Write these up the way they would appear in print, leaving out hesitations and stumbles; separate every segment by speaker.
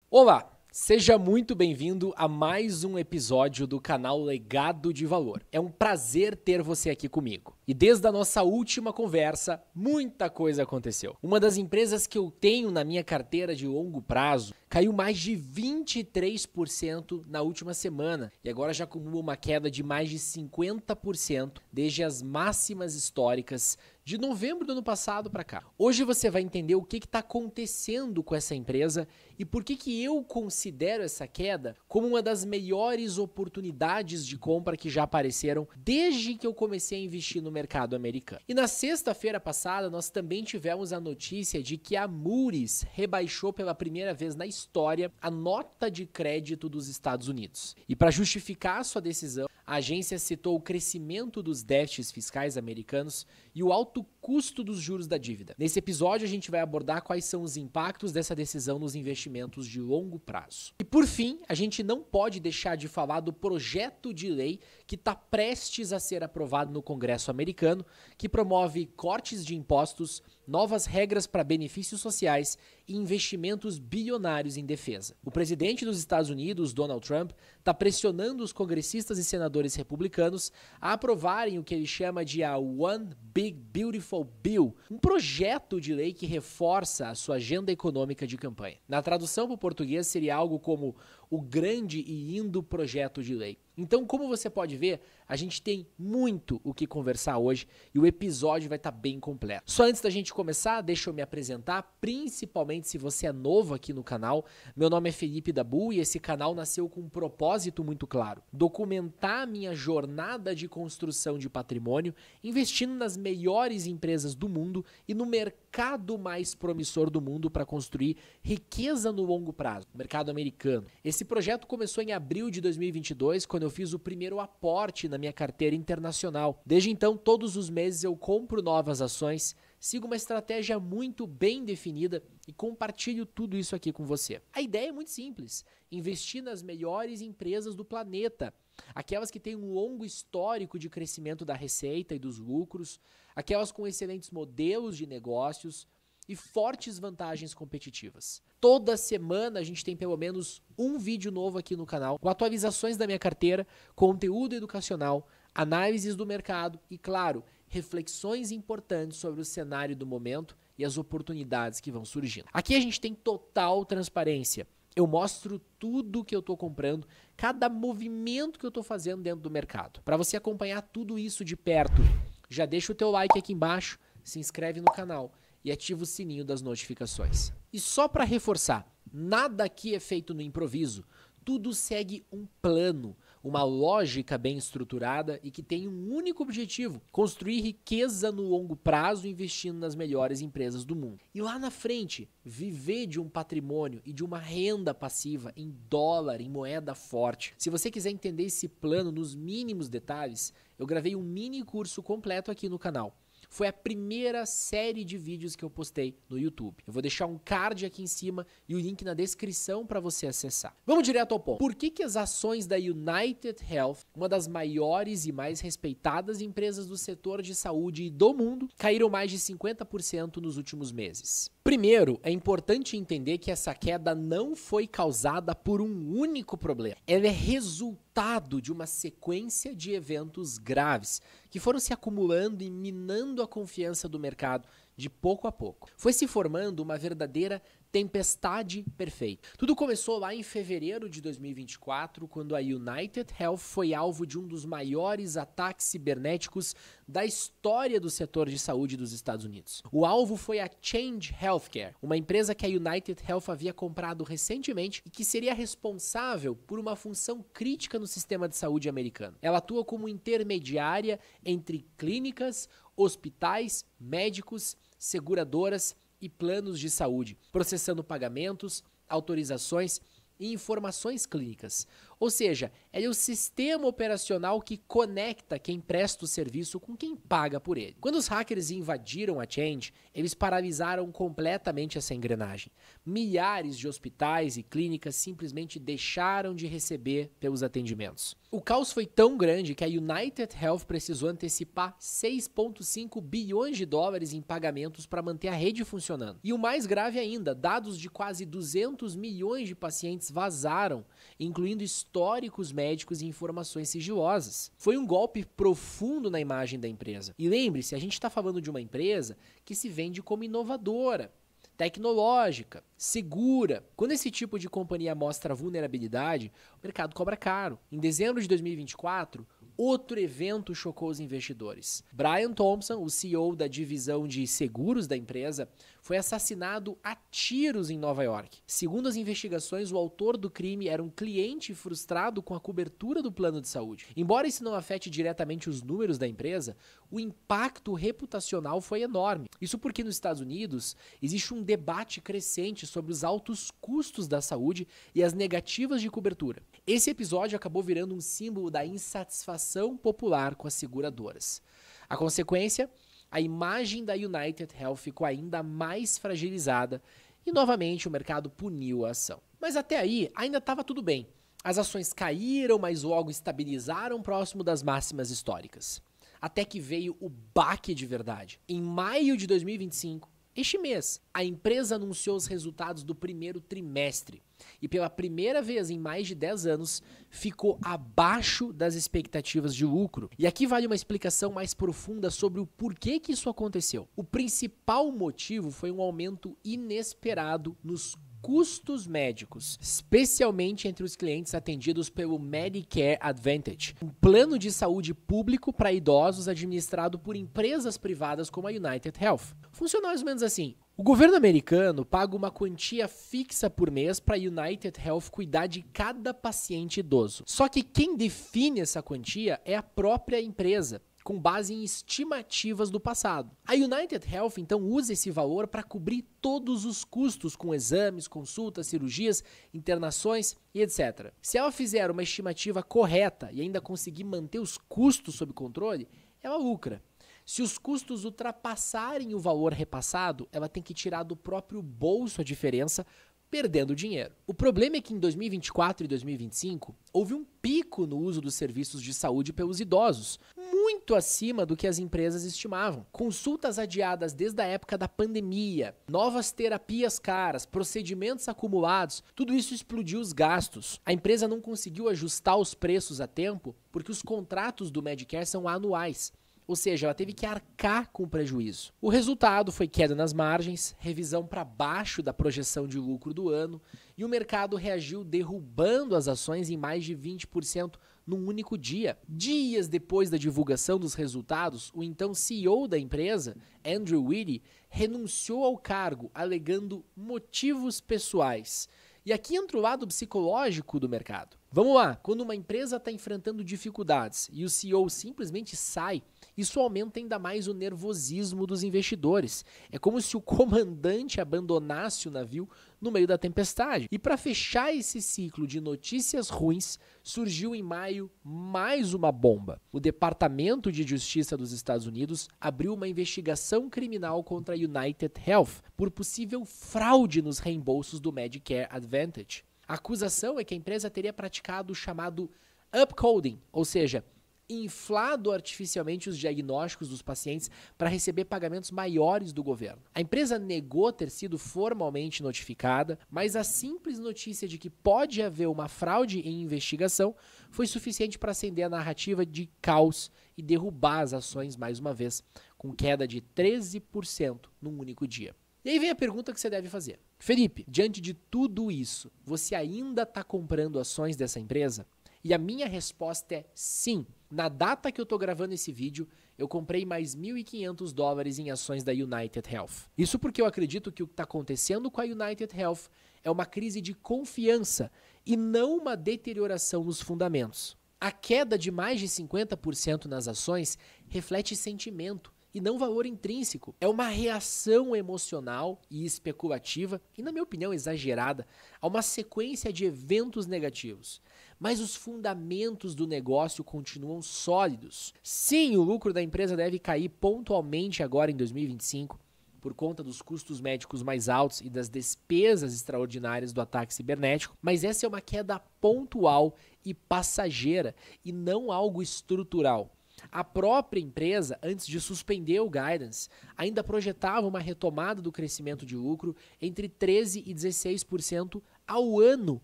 Speaker 1: Olá, seja muito bem-vindo a mais um episódio do canal Legado de Valor. É um prazer ter você aqui comigo. E desde a nossa última conversa, muita coisa aconteceu. Uma das empresas que eu tenho na minha carteira de longo prazo caiu mais de 23% na última semana e agora já acumula uma queda de mais de 50% desde as máximas históricas de novembro do ano passado para cá. Hoje você vai entender o que está acontecendo com essa empresa e por que eu considero essa queda como uma das melhores oportunidades de compra que já apareceram desde que eu comecei a investir no mercado americano. E na sexta-feira passada nós também tivemos a notícia de que a Moody's rebaixou pela primeira vez na história a nota de crédito dos Estados Unidos. E para justificar a sua decisão, a agência citou o crescimento dos déficits fiscais americanos e o alto custo dos juros da dívida. Nesse episódio a gente vai abordar quais são os impactos dessa decisão nos investimentos de longo prazo. E por fim, a gente não pode deixar de falar do projeto de lei que está prestes a ser aprovado no Congresso americano, que promove cortes de impostos, novas regras para benefícios sociais e investimentos bilionários em defesa. O presidente dos Estados Unidos, Donald Trump, está pressionando os congressistas e senadores republicanos a aprovarem o que ele chama de a One Big Beautiful Bill, um projeto de lei que reforça a sua agenda econômica de campanha. Na tradução para o português seria algo como o grande e lindo projeto de lei. Então, como você pode ver, a gente tem muito o que conversar hoje e o episódio vai estar bem completo. Só antes da gente começar, deixa eu me apresentar, principalmente se você é novo aqui no canal. Meu nome é Felipe Dabu e esse canal nasceu com um propósito muito claro: documentar a minha jornada de construção de patrimônio, investindo nas melhores empresas do mundo e no mercado mais promissor do mundo para construir riqueza no longo prazo, o mercado americano. Esse projeto começou em abril de 2022, quando eu fiz o primeiro aporte na minha carteira internacional. Desde então, todos os meses eu compro novas ações, sigo uma estratégia muito bem definida e compartilho tudo isso aqui com você. A ideia é muito simples: investir nas melhores empresas do planeta, aquelas que têm um longo histórico de crescimento da receita e dos lucros, aquelas com excelentes modelos de negócios e fortes vantagens competitivas. Toda semana a gente tem pelo menos um vídeo novo aqui no canal, com atualizações da minha carteira, conteúdo educacional, análises do mercado e, claro, reflexões importantes sobre o cenário do momento e as oportunidades que vão surgindo. Aqui a gente tem total transparência. Eu mostro tudo que eu estou comprando, cada movimento que eu estou fazendo dentro do mercado. Para você acompanhar tudo isso de perto, já deixa o teu like aqui embaixo, se inscreve no canal e ativa o sininho das notificações. E só para reforçar, nada aqui é feito no improviso, tudo segue um plano, uma lógica bem estruturada e que tem um único objetivo: construir riqueza no longo prazo investindo nas melhores empresas do mundo. E lá na frente, viver de um patrimônio e de uma renda passiva em dólar, em moeda forte. Se você quiser entender esse plano nos mínimos detalhes, eu gravei um mini curso completo aqui no canal. Foi a primeira série de vídeos que eu postei no YouTube. Eu vou deixar um card aqui em cima e o link na descrição para você acessar. Vamos direto ao ponto. Por que as ações da United Health, uma das maiores e mais respeitadas empresas do setor de saúde do mundo, caíram mais de 50% nos últimos meses? Primeiro, é importante entender que essa queda não foi causada por um único problema. Ela é resultado de uma sequência de eventos graves que foram se acumulando e minando a confiança do mercado de pouco a pouco. Foi se formando uma verdadeira tempestade perfeita. Tudo começou lá em fevereiro de 2024, quando a United Health foi alvo de um dos maiores ataques cibernéticos da história do setor de saúde dos Estados Unidos. O alvo foi a Change Healthcare, uma empresa que a United Health havia comprado recentemente e que seria responsável por uma função crítica no sistema de saúde americano. Ela atua como intermediária entre clínicas, hospitais, médicos, seguradoras e planos de saúde, processando pagamentos, autorizações e informações clínicas. Ou seja, ela é o sistema operacional que conecta quem presta o serviço com quem paga por ele. Quando os hackers invadiram a Change, eles paralisaram completamente essa engrenagem. Milhares de hospitais e clínicas simplesmente deixaram de receber pelos atendimentos. O caos foi tão grande que a United Health precisou antecipar 6,5 bilhões de dólares em pagamentos para manter a rede funcionando. E o mais grave ainda, dados de quase 200 milhões de pacientes vazaram, incluindo históricos médicos e informações sigilosas. Foi um golpe profundo na imagem da empresa. E lembre-se, a gente está falando de uma empresa que se vende como inovadora, tecnológica, segura. Quando esse tipo de companhia mostra vulnerabilidade, o mercado cobra caro. Em dezembro de 2024, outro evento chocou os investidores. Brian Thompson, o CEO da divisão de seguros da empresa, foi assassinado a tiros em Nova York. Segundo as investigações, o autor do crime era um cliente frustrado com a cobertura do plano de saúde. Embora isso não afete diretamente os números da empresa, o impacto reputacional foi enorme. Isso porque nos Estados Unidos existe um debate crescente sobre os altos custos da saúde e as negativas de cobertura. Esse episódio acabou virando um símbolo da insatisfação popular com as seguradoras. A consequência, a imagem da United Health ficou ainda mais fragilizada e novamente o mercado puniu a ação. Mas até aí ainda estava tudo bem. As ações caíram, mas logo estabilizaram próximo das máximas históricas. Até que veio o baque de verdade. Em maio de 2025, este mês, a empresa anunciou os resultados do primeiro trimestre e pela primeira vez em mais de 10 anos ficou abaixo das expectativas de lucro. E aqui vale uma explicação mais profunda sobre o porquê que isso aconteceu. O principal motivo foi um aumento inesperado nos custos médicos, especialmente entre os clientes atendidos pelo Medicare Advantage, um plano de saúde público para idosos administrado por empresas privadas como a United Health. Funciona mais ou menos assim. O governo americano paga uma quantia fixa por mês para a United Health cuidar de cada paciente idoso. Só que quem define essa quantia é a própria empresa, com base em estimativas do passado. A United Health, então, usa esse valor para cobrir todos os custos com exames, consultas, cirurgias, internações e etc. Se ela fizer uma estimativa correta e ainda conseguir manter os custos sob controle, ela lucra. Se os custos ultrapassarem o valor repassado, ela tem que tirar do próprio bolso a diferença, perdendo dinheiro. O problema é que em 2024 e 2025 houve um pico no uso dos serviços de saúde pelos idosos, muito acima do que as empresas estimavam. Consultas adiadas desde a época da pandemia, novas terapias caras, procedimentos acumulados, tudo isso explodiu os gastos. A empresa não conseguiu ajustar os preços a tempo porque os contratos do Medicare são anuais. Ou seja, ela teve que arcar com o prejuízo. O resultado foi queda nas margens, revisão para baixo da projeção de lucro do ano e o mercado reagiu derrubando as ações em mais de 20% num único dia. Dias depois da divulgação dos resultados, o então CEO da empresa, Andrew Witty, renunciou ao cargo, alegando motivos pessoais. E aqui entra o lado psicológico do mercado. Vamos lá, quando uma empresa está enfrentando dificuldades e o CEO simplesmente sai, isso aumenta ainda mais o nervosismo dos investidores. É como se o comandante abandonasse o navio no meio da tempestade. E para fechar esse ciclo de notícias ruins, surgiu em maio mais uma bomba. O Departamento de Justiça dos Estados Unidos abriu uma investigação criminal contra a United Health por possível fraude nos reembolsos do Medicare Advantage. A acusação é que a empresa teria praticado o chamado upcoding, ou seja, inflado artificialmente os diagnósticos dos pacientes para receber pagamentos maiores do governo. A empresa negou ter sido formalmente notificada, mas a simples notícia de que pode haver uma fraude em investigação foi suficiente para acender a narrativa de caos e derrubar as ações mais uma vez, com queda de 13% num único dia. E aí vem a pergunta que você deve fazer. Felipe, diante de tudo isso, você ainda está comprando ações dessa empresa? E a minha resposta é sim. Na data que eu estou gravando esse vídeo, eu comprei mais $1.500 em ações da United Health. Isso porque eu acredito que o que está acontecendo com a United Health é uma crise de confiança e não uma deterioração nos fundamentos. A queda de mais de 50% nas ações reflete sentimento e não valor intrínseco. É uma reação emocional e especulativa, e na minha opinião exagerada, a uma sequência de eventos negativos. Mas os fundamentos do negócio continuam sólidos. Sim, o lucro da empresa deve cair pontualmente agora em 2025, por conta dos custos médicos mais altos e das despesas extraordinárias do ataque cibernético, mas essa é uma queda pontual e passageira e não algo estrutural. A própria empresa, antes de suspender o guidance, ainda projetava uma retomada do crescimento de lucro entre 13% e 16% ao ano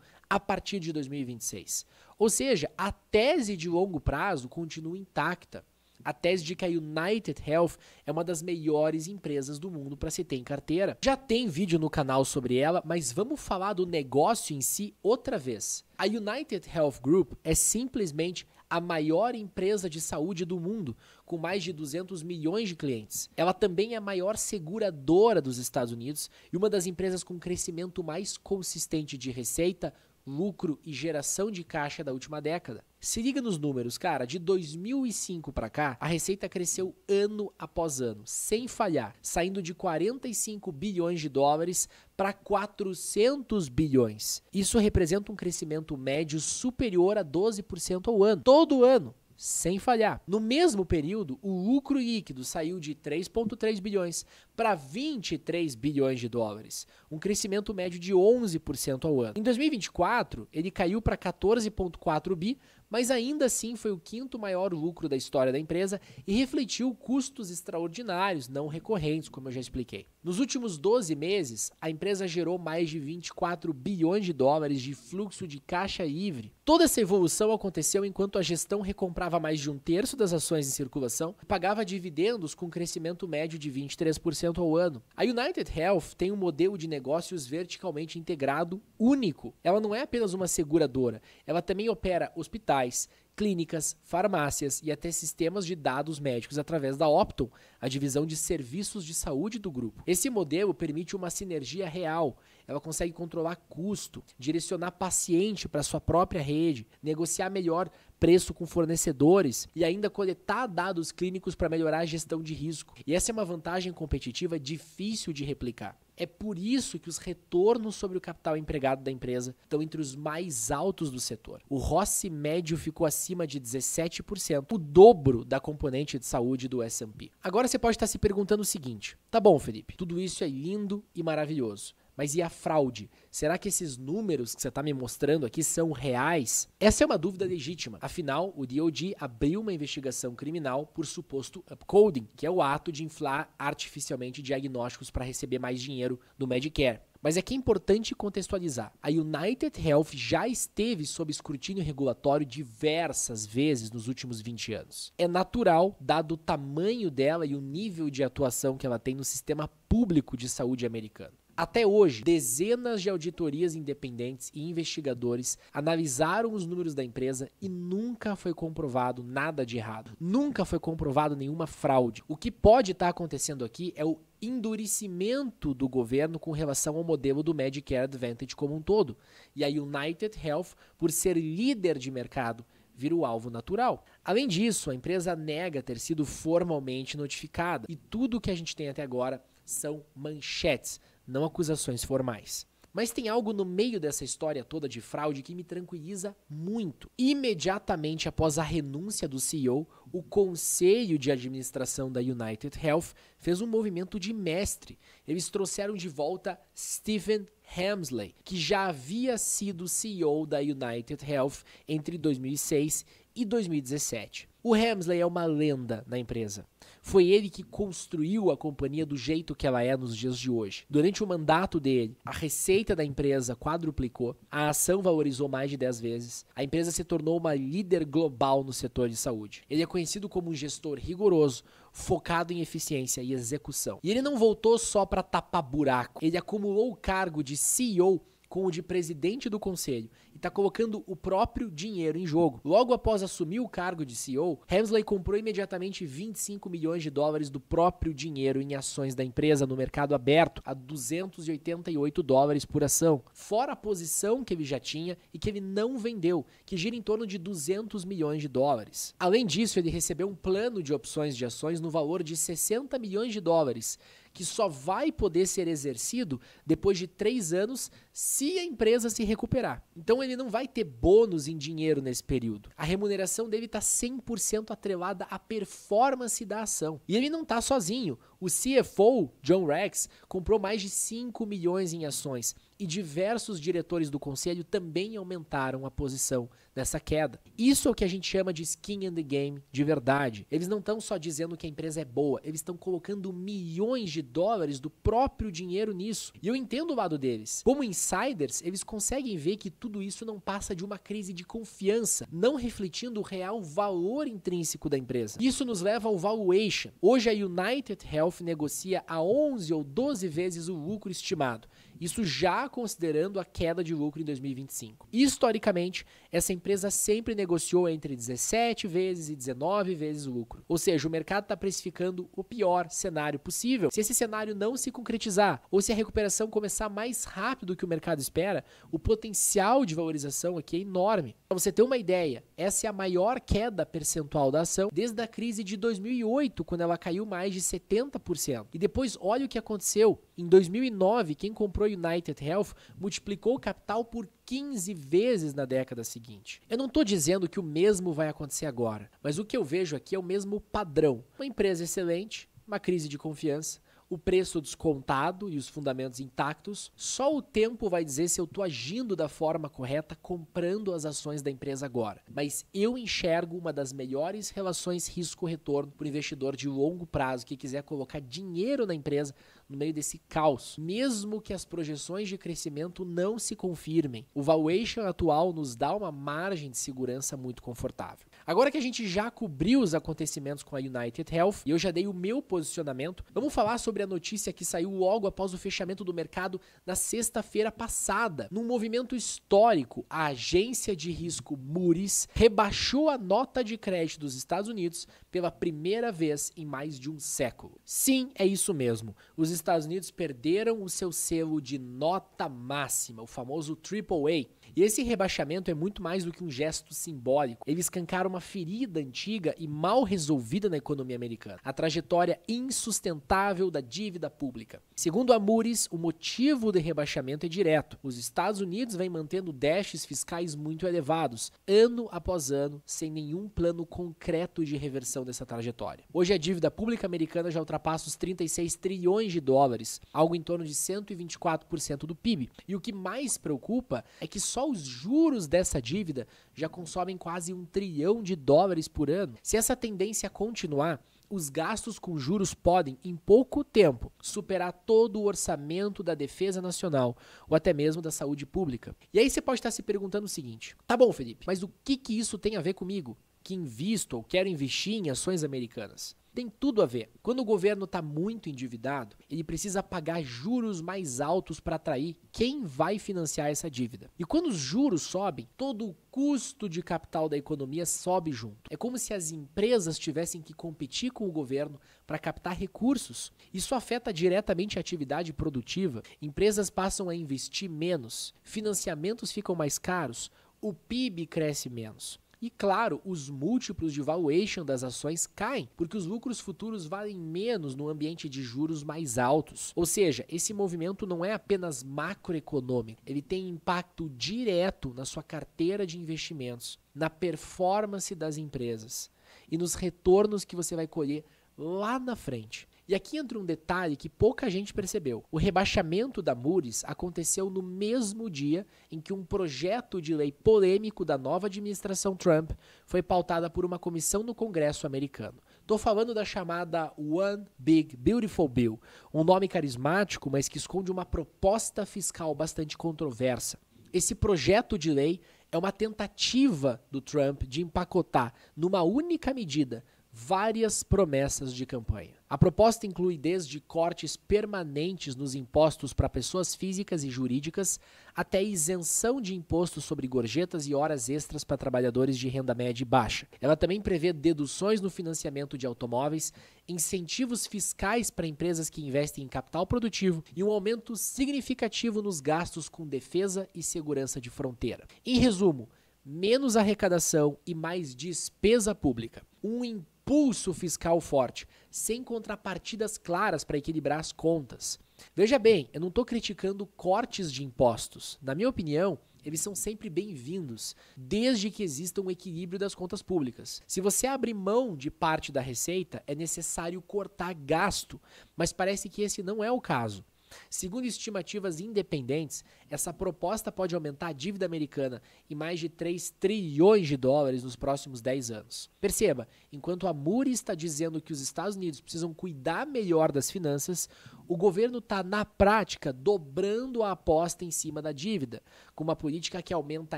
Speaker 1: a partir de 2026. Ou seja, a tese de longo prazo continua intacta. A tese de que a United Health é uma das melhores empresas do mundo para se ter em carteira. Já tem vídeo no canal sobre ela, mas vamos falar do negócio em si outra vez. A United Health Group é simplesmente a maior empresa de saúde do mundo, com mais de 200 milhões de clientes. Ela também é a maior seguradora dos Estados Unidos e uma das empresas com crescimento mais consistente de receita, lucro e geração de caixa da última década. Se liga nos números, cara, de 2005 para cá, a receita cresceu ano após ano, sem falhar, saindo de 45 bilhões de dólares para 400 bilhões. Isso representa um crescimento médio superior a 12% ao ano, todo ano, sem falhar. No mesmo período, o lucro líquido saiu de 3,3 bilhões para 23 bilhões de dólares, um crescimento médio de 11% ao ano. Em 2024, ele caiu para 14,4 bi, mas ainda assim foi o quinto maior lucro da história da empresa e refletiu custos extraordinários, não recorrentes, como eu já expliquei. Nos últimos 12 meses, a empresa gerou mais de 24 bilhões de dólares de fluxo de caixa livre. Toda essa evolução aconteceu enquanto a gestão recomprava mais de 1/3 das ações em circulação e pagava dividendos com crescimento médio de 23% ao ano. A United Health tem um modelo de negócios verticalmente integrado único. Ela não é apenas uma seguradora, ela também opera hospitais, clínicas, farmácias e até sistemas de dados médicos através da Optum, a divisão de serviços de saúde do grupo. Esse modelo permite uma sinergia real. Ela consegue controlar custo, direcionar paciente para sua própria rede, negociar melhor preço com fornecedores e ainda coletar dados clínicos para melhorar a gestão de risco. E essa é uma vantagem competitiva difícil de replicar. É por isso que os retornos sobre o capital empregado da empresa estão entre os mais altos do setor. O ROCE médio ficou acima de 17%, o dobro da componente de saúde do S&P. Agora você pode estar se perguntando o seguinte: tá bom, Felipe, tudo isso é lindo e maravilhoso, mas e a fraude? Será que esses números que você está me mostrando aqui são reais? Essa é uma dúvida legítima. Afinal, o DOJ abriu uma investigação criminal por suposto upcoding, que é o ato de inflar artificialmente diagnósticos para receber mais dinheiro do Medicare. Mas é que é importante contextualizar. A United Health já esteve sob escrutínio regulatório diversas vezes nos últimos 20 anos. É natural, dado o tamanho dela e o nível de atuação que ela tem no sistema público de saúde americano. Até hoje, dezenas de auditorias independentes e investigadores analisaram os números da empresa e nunca foi comprovado nada de errado. Nunca foi comprovado nenhuma fraude. O que pode estar acontecendo aqui é o endurecimento do governo com relação ao modelo do Medicare Advantage como um todo. E a United Health, por ser líder de mercado, vira o alvo natural. Além disso, a empresa nega ter sido formalmente notificada. E tudo o que a gente tem até agora são manchetes, não acusações formais. Mas tem algo no meio dessa história toda de fraude que me tranquiliza muito. Imediatamente após a renúncia do CEO, o conselho de administração da United Health fez um movimento de mestre. Eles trouxeram de volta Stephen Hemsley, que já havia sido CEO da United Health entre 2006 e 2017. O Hemsley é uma lenda na empresa. Foi ele que construiu a companhia do jeito que ela é nos dias de hoje. Durante o mandato dele, a receita da empresa quadruplicou, a ação valorizou mais de 10 vezes, a empresa se tornou uma líder global no setor de saúde. Ele é conhecido como um gestor rigoroso, focado em eficiência e execução. E ele não voltou só para tapar buraco, ele acumulou o cargo de CEO com o de presidente do conselho e está colocando o próprio dinheiro em jogo. Logo após assumir o cargo de CEO, Hemsley comprou imediatamente 25 milhões de dólares do próprio dinheiro em ações da empresa no mercado aberto a 288 dólares por ação, fora a posição que ele já tinha e que ele não vendeu, que gira em torno de 200 milhões de dólares. Além disso, ele recebeu um plano de opções de ações no valor de 60 milhões de dólares, que só vai poder ser exercido depois de 3 anos se a empresa se recuperar. Então ele não vai ter bônus em dinheiro nesse período. A remuneração dele está 100% atrelada à performance da ação. E ele não está sozinho. O CFO, John Rex, comprou mais de 5 milhões em ações e diversos diretores do conselho também aumentaram a posição nessa queda. Isso é o que a gente chama de skin in the game de verdade. Eles não estão só dizendo que a empresa é boa, eles estão colocando milhões de dólares do próprio dinheiro nisso. E eu entendo o lado deles. Como insiders, eles conseguem ver que tudo isso não passa de uma crise de confiança, não refletindo o real valor intrínseco da empresa. Isso nos leva ao valuation. Hoje a United Health negocia a 11 ou 12 vezes o lucro estimado. Isso já considerando a queda de lucro em 2025. Historicamente, essa empresa sempre negociou entre 17 vezes e 19 vezes o lucro. Ou seja, o mercado está precificando o pior cenário possível. Se esse cenário não se concretizar, ou se a recuperação começar mais rápido do que o mercado espera, o potencial de valorização aqui é enorme. Para você ter uma ideia, essa é a maior queda percentual da ação desde a crise de 2008, quando ela caiu mais de 70%. E depois, olha o que aconteceu. Em 2009, quem comprou United Health multiplicou o capital por 15 vezes na década seguinte. Eu não estou dizendo que o mesmo vai acontecer agora, mas o que eu vejo aqui é o mesmo padrão. Uma empresa excelente, uma crise de confiança, o preço descontado e os fundamentos intactos. Só o tempo vai dizer se eu estou agindo da forma correta comprando as ações da empresa agora. Mas eu enxergo uma das melhores relações risco-retorno para o investidor de longo prazo que quiser colocar dinheiro na empresa no meio desse caos, mesmo que as projeções de crescimento não se confirmem. O valuation atual nos dá uma margem de segurança muito confortável. Agora que a gente já cobriu os acontecimentos com a United Health e eu já dei o meu posicionamento, vamos falar sobre a notícia que saiu logo após o fechamento do mercado na sexta-feira passada. Num movimento histórico, a agência de risco Moody's rebaixou a nota de crédito dos Estados Unidos pela primeira vez em mais de um século. Sim, é isso mesmo. Os Estados Unidos perderam o seu selo de nota máxima, o famoso AAA. E esse rebaixamento é muito mais do que um gesto simbólico. Ele escancara uma ferida antiga e mal resolvida na economia americana. A trajetória insustentável da dívida pública. Segundo a Moody's, o motivo de rebaixamento é direto. Os Estados Unidos vêm mantendo déficits fiscais muito elevados, ano após ano, sem nenhum plano concreto de reversão dessa trajetória. Hoje a dívida pública americana já ultrapassa os 36 trilhões de dólares, algo em torno de 124% do PIB. E o que mais preocupa é que só os juros dessa dívida já consomem quase 1 trilhão de dólares por ano. Se essa tendência continuar, os gastos com juros podem, em pouco tempo, superar todo o orçamento da defesa nacional ou até mesmo da saúde pública. E aí você pode estar se perguntando o seguinte: tá bom, Felipe, mas o que isso tem a ver comigo, que invisto ou quero investir em ações americanas? Tem tudo a ver. Quando o governo está muito endividado, ele precisa pagar juros mais altos para atrair quem vai financiar essa dívida. E quando os juros sobem, todo o custo de capital da economia sobe junto. É como se as empresas tivessem que competir com o governo para captar recursos. Isso afeta diretamente a atividade produtiva. Empresas passam a investir menos, financiamentos ficam mais caros, o PIB cresce menos. E claro, os múltiplos de valuation das ações caem, porque os lucros futuros valem menos no ambiente de juros mais altos. Ou seja, esse movimento não é apenas macroeconômico, ele tem impacto direto na sua carteira de investimentos, na performance das empresas e nos retornos que você vai colher lá na frente. E aqui entra um detalhe que pouca gente percebeu. O rebaixamento da Moody's aconteceu no mesmo dia em que um projeto de lei polêmico da nova administração Trump foi pautada por uma comissão no Congresso americano. Estou falando da chamada One Big Beautiful Bill, um nome carismático, mas que esconde uma proposta fiscal bastante controversa. Esse projeto de lei é uma tentativa do Trump de empacotar numa única medida várias promessas de campanha. A proposta inclui desde cortes permanentes nos impostos para pessoas físicas e jurídicas, até isenção de impostos sobre gorjetas e horas extras para trabalhadores de renda média e baixa. Ela também prevê deduções no financiamento de automóveis, incentivos fiscais para empresas que investem em capital produtivo e um aumento significativo nos gastos com defesa e segurança de fronteira. Em resumo, menos arrecadação e mais despesa pública. Um impulso fiscal forte, sem contrapartidas claras para equilibrar as contas. Veja bem, eu não estou criticando cortes de impostos. Na minha opinião, eles são sempre bem-vindos, desde que exista um equilíbrio das contas públicas. Se você abre mão de parte da receita, é necessário cortar gasto, mas parece que esse não é o caso. Segundo estimativas independentes, essa proposta pode aumentar a dívida americana em mais de 3 trilhões de dólares nos próximos 10 anos. Perceba, enquanto a Moody está dizendo que os Estados Unidos precisam cuidar melhor das finanças, o governo está, na prática, dobrando a aposta em cima da dívida, com uma política que aumenta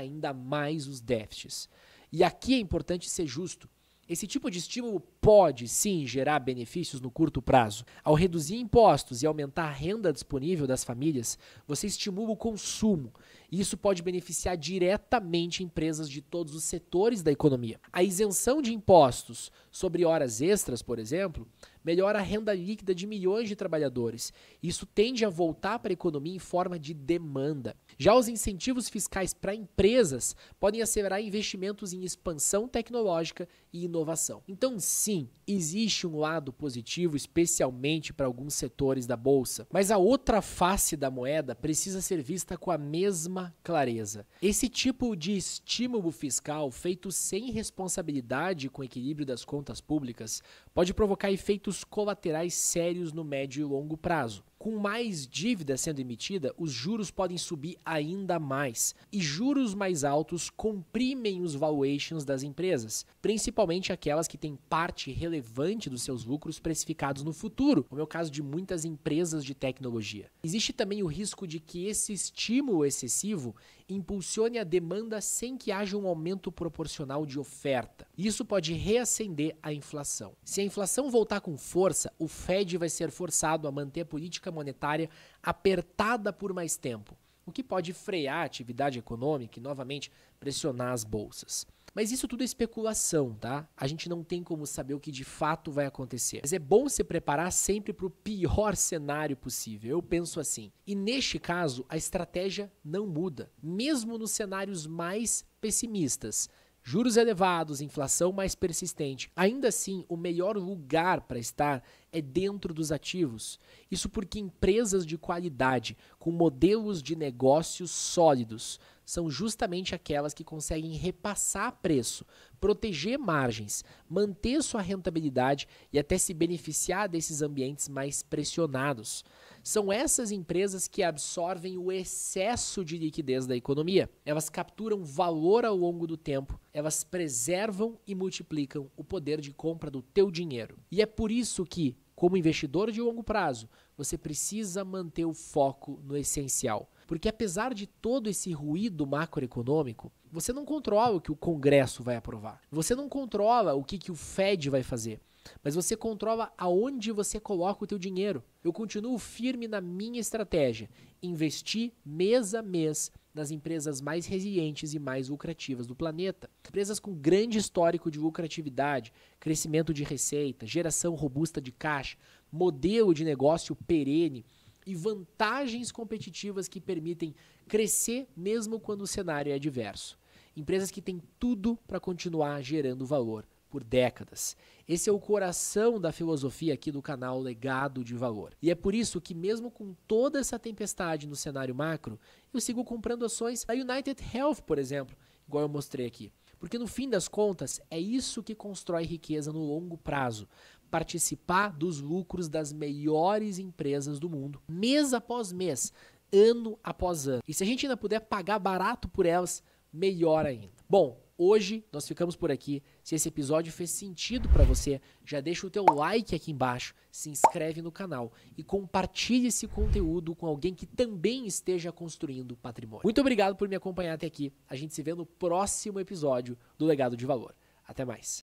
Speaker 1: ainda mais os déficits. E aqui é importante ser justo. Esse tipo de estímulo pode, sim, gerar benefícios no curto prazo. Ao reduzir impostos e aumentar a renda disponível das famílias, você estimula o consumo. E isso pode beneficiar diretamente empresas de todos os setores da economia. A isenção de impostos sobre horas extras, por exemplo, melhora a renda líquida de milhões de trabalhadores. Isso tende a voltar para a economia em forma de demanda. Já os incentivos fiscais para empresas podem acelerar investimentos em expansão tecnológica e inovação. Então, sim, existe um lado positivo, especialmente para alguns setores da bolsa, mas a outra face da moeda precisa ser vista com a mesma clareza. Esse tipo de estímulo fiscal feito sem responsabilidade com o equilíbrio das contas públicas pode provocar efeitos colaterais sérios no médio e longo prazo. Com mais dívida sendo emitida, os juros podem subir ainda mais. E juros mais altos comprimem os valuations das empresas, principalmente aquelas que têm parte relevante dos seus lucros precificados no futuro, como é o caso de muitas empresas de tecnologia. Existe também o risco de que esse estímulo excessivo impulsione a demanda sem que haja um aumento proporcional de oferta. Isso pode reacender a inflação. Se a inflação voltar com força, o Fed vai ser forçado a manter a política monetária apertada por mais tempo, o que pode frear a atividade econômica e novamente pressionar as bolsas. Mas isso tudo é especulação, tá? A gente não tem como saber o que de fato vai acontecer. Mas é bom se preparar sempre para o pior cenário possível. Eu penso assim. E neste caso, a estratégia não muda, mesmo nos cenários mais pessimistas. Juros elevados, inflação mais persistente. Ainda assim, o melhor lugar para estar é dentro dos ativos. Isso porque empresas de qualidade, com modelos de negócios sólidos, são justamente aquelas que conseguem repassar preço, proteger margens, manter sua rentabilidade e até se beneficiar desses ambientes mais pressionados. São essas empresas que absorvem o excesso de liquidez da economia. Elas capturam valor ao longo do tempo, elas preservam e multiplicam o poder de compra do teu dinheiro. E é por isso que, como investidor de longo prazo, você precisa manter o foco no essencial. Porque apesar de todo esse ruído macroeconômico, você não controla o que o Congresso vai aprovar. Você não controla o que o Fed vai fazer. Mas você controla aonde você coloca o teu dinheiro. Eu continuo firme na minha estratégia. Investir mês a mês nas empresas mais resilientes e mais lucrativas do planeta. Empresas com grande histórico de lucratividade, crescimento de receita, geração robusta de caixa, modelo de negócio perene e vantagens competitivas que permitem crescer mesmo quando o cenário é adverso. Empresas que têm tudo para continuar gerando valor por décadas. Esse é o coração da filosofia aqui do canal Legado de Valor. E é por isso que mesmo com toda essa tempestade no cenário macro, eu sigo comprando ações da United Health, por exemplo, igual eu mostrei aqui. Porque no fim das contas, é isso que constrói riqueza no longo prazo. Participar dos lucros das melhores empresas do mundo, mês após mês, ano após ano. E se a gente ainda puder pagar barato por elas, melhor ainda. Bom, hoje nós ficamos por aqui. Se esse episódio fez sentido para você, já deixa o teu like aqui embaixo, se inscreve no canal e compartilhe esse conteúdo com alguém que também esteja construindo patrimônio. Muito obrigado por me acompanhar até aqui. A gente se vê no próximo episódio do Legado de Valor. Até mais.